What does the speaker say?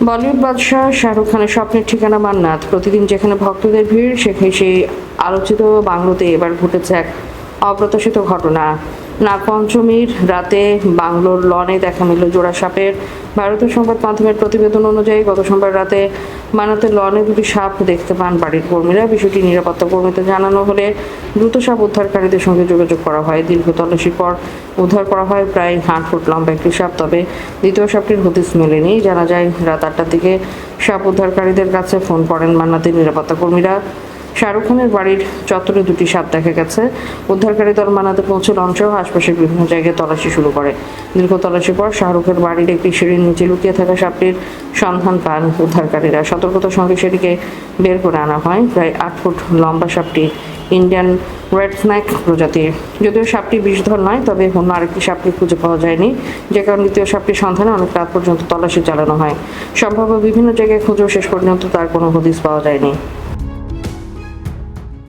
বলিউড বাদশাহ শাহরুখ খানের স্বপ্নের ঠিকানা মান্নাত। প্রতিদিন যেখানে ভক্তদের ভিড়, সেখানে সেই আলোচিত বাংলোতে এবার ঘটেছে এক অপ্রত্যাশিত ঘটনা। নাগপঞ্চমীর রাতে বাংলোর লনে দেখা মিলল জোড়া সাপের। ভারতীয় সংবাদ মাধ্যমের প্রতিবেদন অনুযায়ী গত সোমবার রাতে মান্নাতের লনে দুটি সাপ দেখতে পান বাড়ির কর্মীরা। বিষয়টি নিরাপত্তা কর্মীদের জানানো হলে দ্রুত সাপ উদ্ধারকারীদের সঙ্গে যোগাযোগ করা হয়। দীর্ঘ তল্লাশির পর উদ্ধার করা হয় প্রায় 8 ফুট লম্বা একটি সাপ। তবে দ্বিতীয় সাপটির হদিস মেলেনি। জানা যায়, রাত 8টার দিকে সাপ উদ্ধারকারীদের কাছে ফোন করেন মান্নাতের নিরাপত্তা কর্মীরা। শাহরুখ খানের বাড়ির চত্বরে দুটি সাপ দেখা গেছে। উদ্ধারকারী দল মান্নাতে পৌঁছে লঞ্চসহ আশপাশের বিভিন্ন জায়গায় তল্লাশি শুরু করে। দীর্ঘ তল্লাশির পর শাহরুখের বাড়ির একটি সিঁড়ির নিচে লুকিয়ে থাকা সাপটির সন্ধান পান উদ্ধারকারীরা। সতর্কতার সঙ্গে সেটিকে বের করে আনা হয়। প্রায় 8 ফুট লম্বা সাপটি ইন্ডিয়ান রেড স্নেক প্রজাতির। যদিও সাপটি বিষধর নয়, তবে অন্য আরেকটি সাপকে খুঁজে পাওয়া যায়নি, যে কারণে দ্বিতীয় সাপটির সন্ধানে অনেক রাত পর্যন্ত তল্লাশি চালানো হয়। সম্ভাব্য বিভিন্ন জায়গায় খুঁজেও শেষ পর্যন্ত তার কোনো হদিস পাওয়া যায়নি।